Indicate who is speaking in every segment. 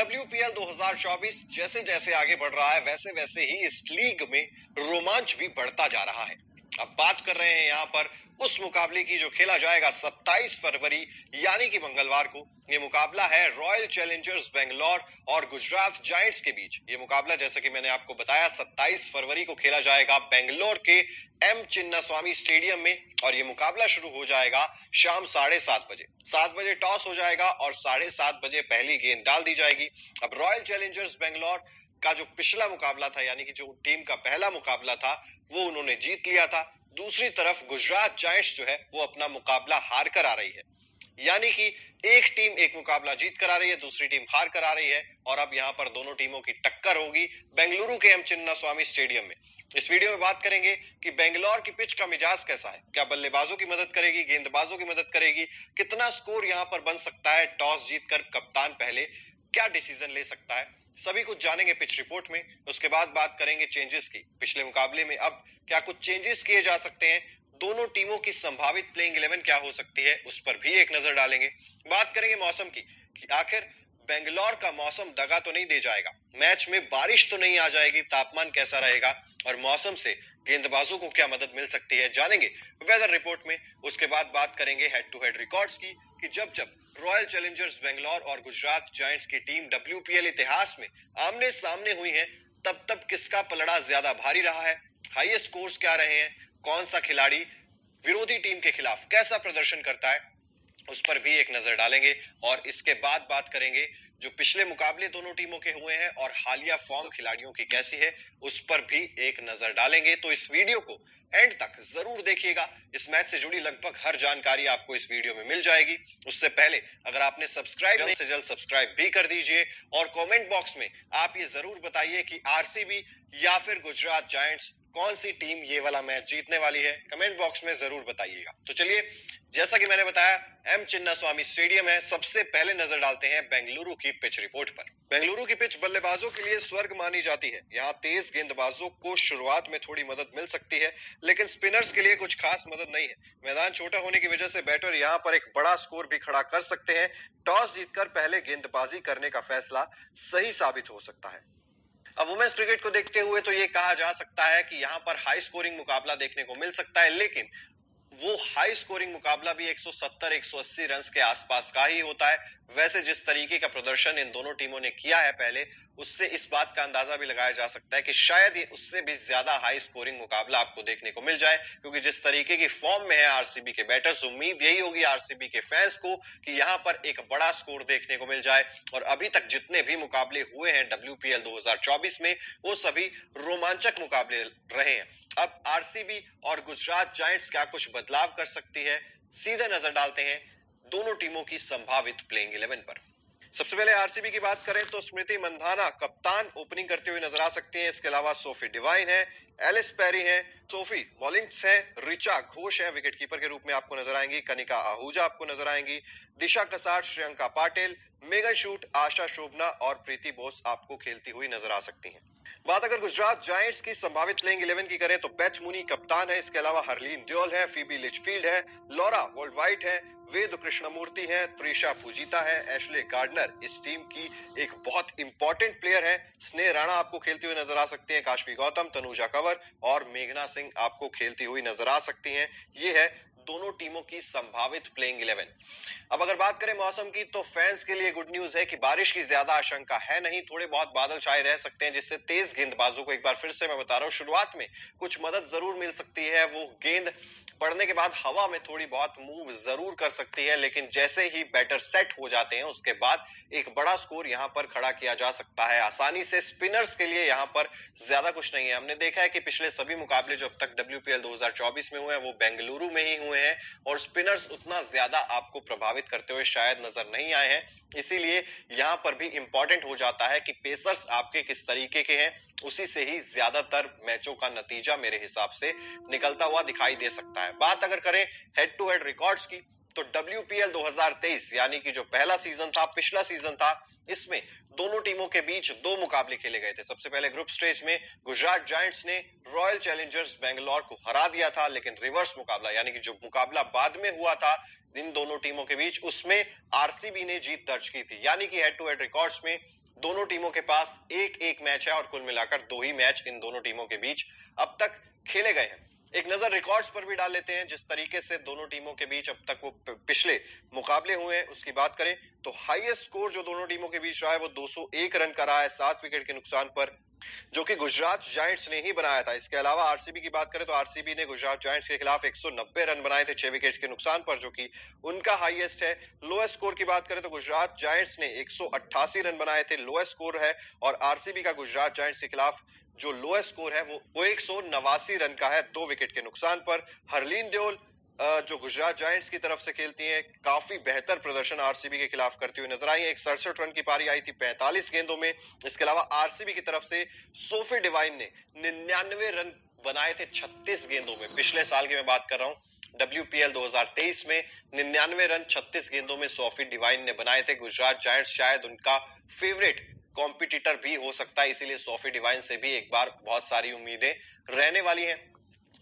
Speaker 1: WPL 2024 जैसे जैसे आगे बढ़ रहा है वैसे वैसे ही इस लीग में रोमांच भी बढ़ता जा रहा है। अब बात कर रहे हैं यहाँ पर उस मुकाबले की जो खेला जाएगा 27 फरवरी यानी कि मंगलवार को। ये मुकाबला है रॉयल चैलेंजर्स बेंगलोर और गुजरात जायंट्स के बीच। ये मुकाबला जैसा कि मैंने आपको बताया 27 फरवरी को खेला जाएगा बेंगलोर के एम चिन्नास्वामी स्टेडियम में और ये मुकाबला शुरू हो जाएगा शाम 7:30 बजे। 7 बजे टॉस हो जाएगा और 7:30 बजे पहली गेंद डाल दी जाएगी। अब रॉयल चैलेंजर्स बेंगलोर का जो पिछला मुकाबला था यानी कि जो टीम का पहला मुकाबला था वो उन्होंने जीत लिया था। दूसरी तरफ गुजरात जायंट्स जो है वो अपना मुकाबला हार कर आ रही है, यानी कि एक टीम एक मुकाबला जीत कर आ रही है, दूसरी टीम हार कर आ रही है और अब यहां पर दोनों टीमों की टक्कर होगी बेंगलुरु के एम चिन्नास्वामी स्टेडियम में। इस वीडियो में बात करेंगे कि बेंगलोर की पिच का मिजाज कैसा है, क्या बल्लेबाजों की मदद करेगी, गेंदबाजों की मदद करेगी, कितना स्कोर यहां पर बन सकता है, टॉस जीतकर कप्तान पहले क्या डिसीजन ले सकता है, सभी कुछ जानेंगे पिच रिपोर्ट में। उसके बाद बात करेंगे चेंजेस की, पिछले मुकाबले में अब क्या कुछ चेंजेस किए जा सकते हैं, दोनों टीमों की संभावित प्लेइंग 11 क्या हो सकती है उस पर भी एक नजर डालेंगे। बात करेंगे मौसम की कि आखिर बेंगलोर का मौसम दगा तो नहीं दे जाएगा, मैच में बारिश तो नहीं आ जाएगी, तापमान कैसा रहेगा और मौसम से गेंदबाजों को क्या मदद मिल सकती है, जानेंगे वेदर रिपोर्ट में। उसके बाद बात करेंगे हेड टू हेड रिकॉर्ड्स की कि जब जब रॉयल चैलेंजर्स बेंगलोर और गुजरात जायंट्स की टीम WPL इतिहास में आमने सामने हुई है तब तब किसका पलड़ा ज्यादा भारी रहा है, हाईएस्ट स्कोर्स क्या रहे हैं, कौन सा खिलाड़ी विरोधी टीम के खिलाफ कैसा प्रदर्शन करता है उस पर भी एक नजर डालेंगे। और इसके बाद बात करेंगे जो पिछले मुकाबले दोनों टीमों के हुए हैं और हालिया फॉर्म खिलाड़ियों की कैसी है उस पर भी एक नजर डालेंगे। तो इस वीडियो को एंड तक जरूर देखिएगा, इस मैच से जुड़ी लगभग हर जानकारी आपको इस वीडियो में मिल जाएगी। उससे पहले अगर आपने सब्सक्राइब नहीं से जल्द सब्सक्राइब भी कर दीजिए और कमेंट बॉक्स में आप ये जरूर बताइए कि RCB या फिर गुजरात जायंट्स कौन सी टीम ये वाला मैच जीतने वाली है, कमेंट बॉक्स में जरूर बताइएगा। तो चलिए, जैसा कि मैंने बताया एम चिन्नास्वामी स्टेडियम है, सबसे पहले नजर डालते हैं बेंगलुरु की पिच रिपोर्ट पर। बेंगलुरु की पिच बल्लेबाजों के लिए स्वर्ग मानी जाती है। यहाँ तेज गेंदबाजों को शुरुआत में थोड़ी मदद मिल सकती है लेकिन स्पिनर्स के लिए कुछ खास मदद नहीं है। मैदान छोटा होने की वजह से बैटर यहाँ पर एक बड़ा स्कोर भी खड़ा कर सकते हैं। टॉस जीतकर पहले गेंदबाजी करने का फैसला सही साबित हो सकता है। अब वुमेन्स क्रिकेट को देखते हुए तो ये कहा जा सकता है कि यहाँ पर हाई स्कोरिंग मुकाबला देखने को मिल सकता है, लेकिन वो हाई स्कोरिंग मुकाबला भी 170-180 रन के आसपास का ही होता है। वैसे जिस तरीके का प्रदर्शन इन दोनों टीमों ने किया है पहले, उससे इस बात का अंदाजा भी लगाया जा सकता है कि शायद ये उससे भी ज्यादा हाई स्कोरिंग मुकाबला आपको देखने को मिल जाए, क्योंकि जिस तरीके की फॉर्म में है RCB के बैटर्स, उम्मीद यही होगी RCB के फैंस को कि यहाँ पर एक बड़ा स्कोर देखने को मिल जाए। और अभी तक जितने भी मुकाबले हुए हैं WPL 2024 में वो सभी रोमांचक मुकाबले रहे हैं। अब RCB और गुजरात जायंट्स क्या कुछ बदलाव कर सकती है, सीधे नजर डालते हैं दोनों टीमों की संभावित प्लेइंग 11 पर। सबसे पहले RCB की बात करें तो स्मृति मंधाना कप्तान ओपनिंग करते हुए नजर आ सकती हैं। इसके अलावा सोफी डिवाइन है, एलिस पेरी है, सोफी मॉलिंग्स है, रिचा घोष है, विकेट कीपर के रूप में आपको नजर आएंगी, कनिका आहूजा आपको नजर आएंगी, दिशा कसाट, श्रियंका पाटिल, मेगन शूट, आशा शोभना और प्रीति बोस आपको खेलती हुई नजर आ सकती हैं। बात अगर गुजरात जायंट्स की संभावित प्लेइंग 11 की करें तो बेच मुनी कप्तान है, इसके अलावा हरलीन द्योल है, फीबी लिचफील्ड है, लॉरा वर्ल्डवाइट है, वेद कृष्णमूर्ति है, त्रिशा पूजिता है, एशले गार्डनर इस टीम की एक बहुत इंपॉर्टेंट प्लेयर है, स्नेह राणा आपको खेलती हुई नजर आ सकती हैं, काशवी गौतम, तनुजा कंवर और मेघना सिंह आपको खेलती हुई नजर आ सकती हैं। ये है दोनों टीमों की संभावित प्लेइंग 11। अब अगर बात करें मौसम की तो फैंस के लिए गुड न्यूज है कि बारिश की ज्यादा आशंका है नहीं, थोड़े बहुत बादल छाए रह सकते हैं जिससे तेज गेंदबाजों को, एक बार फिर से मैं बता रहा हूं, शुरुआत में कुछ मदद जरूर मिल सकती है। वो गेंद पड़ने के बाद हवा में थोड़ी बहुत मूव जरूर कर सकती है, लेकिन जैसे ही बैटर सेट हो जाते हैं उसके बाद एक बड़ा स्कोर यहां पर खड़ा किया जा सकता है आसानी से। स्पिनर्स के लिए यहां पर ज्यादा कुछ नहीं है। हमने देखा है कि पिछले सभी मुकाबले जो अब तक WPL 2024 में हुए हैं वो बेंगलुरु में ही हुए हैं और स्पिनर्स उतना ज्यादा आपको प्रभावित करते हुए शायद नजर नहीं आए हैं। इसीलिए यहां पर भी इंपॉर्टेंट हो जाता है कि पेसर्स आपके किस तरीके के हैं, उसी से ही ज्यादातर मैचों का नतीजा मेरे हिसाब से निकलता हुआ दिखाई दे सकता है। बात अगर करें हेड टू हेड रिकॉर्ड्स की तो WPL 2023 यानी कि जो पहला सीजन था, पिछला सीजन था, इसमें दोनों टीमों के बीच दो मुकाबले खेले गए थे। सबसे पहले ग्रुप स्टेज में गुजरात जायंट्स ने रॉयल चैलेंजर्स बेंगलोर को हरा दिया था, लेकिन रिवर्स मुकाबला यानी कि जो मुकाबला बाद में हुआ था इन दोनों टीमों के बीच, उसमें RCB ने जीत दर्ज की थी। यानी कि हेड टू हेड रिकॉर्ड्स में दोनों टीमों के पास एक एक मैच है और कुल मिलाकर 2 ही मैच इन दोनों टीमों के बीच अब तक खेले गए हैं। एक नजर रिकॉर्ड्स पर भी डाल लेते हैं। जिस तरीके से दोनों टीमों के बीच अब तक वो पिछले मुकाबले हुए हैं उसकी बात करें तो हाईएस्ट स्कोर जो दोनों टीमों के बीच रहा है वो 201 रन का रहा है 7 विकेट के नुकसान पर, जो कि गुजरात जायंट्स ने ही बनाया था। इसके अलावा आरसीबी की बात करें तो आरसीबी ने गुजरात जायंट्स के खिलाफ 190 रन बनाए थे 6 विकेट के नुकसान पर, जो कि उनका हाईएस्ट है। लोएस्ट स्कोर की बात करें तो गुजरात जायंट्स ने 188 रन बनाए थे, लोएस्ट स्कोर है। और आरसीबी का गुजरात जायंट्स के खिलाफ जो लोएस्ट स्कोर है वो 189 रन का है 2 विकेट के नुकसान पर। हरलीन देओल जो गुजरात जायंट्स की तरफ से खेलती हैं, काफी बेहतर प्रदर्शन आरसीबी के खिलाफ करती हुई नजर आई है। एक 67 रन की पारी आई थी 45 गेंदों में। इसके अलावा आरसीबी की तरफ से सोफी डिवाइन ने 99 रन बनाए थे 36 गेंदों में। पिछले साल की मैं बात कर रहा हूं, WPL 2023 में 99 रन 36 गेंदों में सोफी डिवाइन ने बनाए थे। गुजरात जायंट्स शायद उनका फेवरेट कॉम्पिटिटर भी हो सकता है, इसीलिए सोफी डिवाइन से भी एक बार बहुत सारी उम्मीदें रहने वाली हैं।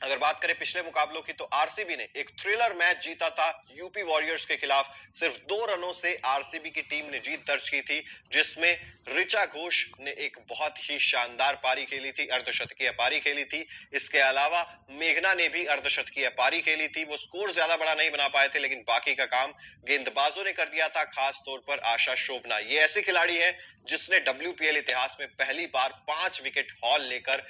Speaker 1: अगर बात करें पिछले मुकाबलों की तो आरसीबी ने एक थ्रिलर मैच जीता था यूपी वॉरियर्स के खिलाफ। सिर्फ 2 रनों से आरसीबी की टीम ने जीत दर्ज की थी, जिसमें ऋचा घोष ने एक बहुत ही शानदार पारी खेली थी, अर्धशतकीय पारी खेली थी। इसके अलावा मेघना ने भी अर्धशतकीय पारी खेली थी। वो स्कोर ज्यादा बड़ा नहीं बना पाए थे, लेकिन बाकी का काम गेंदबाजों ने कर दिया था, खास तौर पर आशा शोभना। ये ऐसी खिलाड़ी है जिसने WPL इतिहास में पहली बार 5 विकेट हॉल लेकर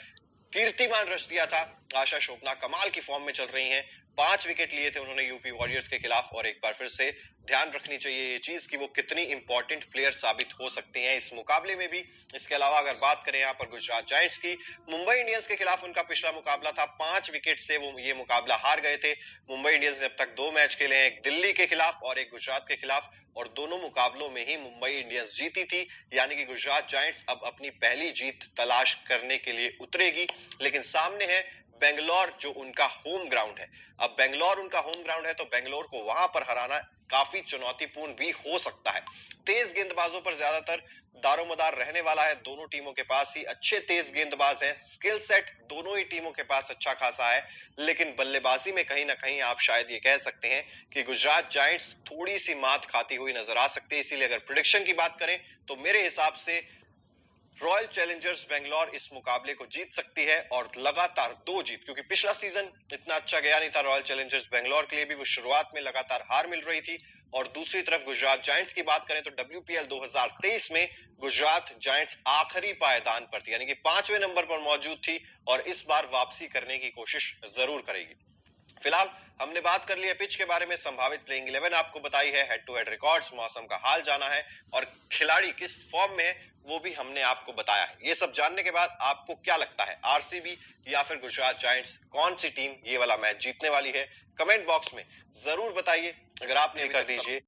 Speaker 1: कीर्तिमान रच दिया था। आशा शोभना कमाल की फॉर्म में चल रही हैं, 5 विकेट लिए थे उन्होंने यूपी वॉरियर्स के खिलाफ। और एक बार फिर से ध्यान रखनी चाहिए ये चीज कि वो कितनी इंपॉर्टेंट प्लेयर साबित हो सकती हैं इस मुकाबले में भी। इसके अलावा अगर बात करें यहाँ पर गुजरात जायंट्स की, मुंबई इंडियंस के खिलाफ उनका पिछला मुकाबला था, 5 विकेट से वो ये मुकाबला हार गए थे। मुंबई इंडियंस ने अब तक 2 मैच खेले हैं, एक दिल्ली के खिलाफ और एक गुजरात के खिलाफ, और दोनों मुकाबलों में ही मुंबई इंडियंस जीती थी। यानी कि गुजरात जायंट्स अब अपनी पहली जीत तलाश करने के लिए उतरेगी। लेकिन सामने है बेंगलोर जो उनका होम ग्राउंड है। अब बेंगलोर उनका होम ग्राउंड है तो बेंगलोर को वहां पर हराना काफी चुनौतीपूर्ण भी हो सकता है। तेज गेंदबाजों पर ज्यादातर दारोमदार रहने वाला है। दोनों टीमों के पास ही अच्छे तेज गेंदबाज हैं, स्किल सेट दोनों ही टीमों के पास अच्छा खासा है। लेकिन बल्लेबाजी में कहीं ना कहीं आप शायद ये कह सकते हैं कि गुजरात जायंट्स थोड़ी सी मात खाती हुई नजर आ सकती है। इसीलिए अगर प्रेडिक्शन की बात करें तो मेरे हिसाब से रॉयल चैलेंजर्स बेंगलोर इस मुकाबले को जीत सकती है, और लगातार 2 जीत, क्योंकि पिछला सीजन इतना अच्छा गया नहीं था रॉयल चैलेंजर्स बेंगलोर के लिए भी। वो शुरुआत में लगातार हार मिल रही थी। और दूसरी तरफ गुजरात जायंट्स की बात करें तो WPL 2023 में गुजरात जायंट्स आखिरी पायदान पर थी, यानी कि 5वें नंबर पर मौजूद थी, और इस बार वापसी करने की कोशिश जरूर करेगी। फिलहाल हमने बात कर ली है पिच के बारे में, संभावित प्लेइंग 11 आपको बताई है, हेड टू हेड रिकॉर्ड्स, मौसम का हाल जाना है, और खिलाड़ी किस फॉर्म में है वो भी हमने आपको बताया है। ये सब जानने के बाद आपको क्या लगता है, आरसीबी या फिर गुजरात जायंट्स, कौन सी टीम ये वाला मैच जीतने वाली है? कमेंट बॉक्स में जरूर बताइए। अगर आपने कर दीजिए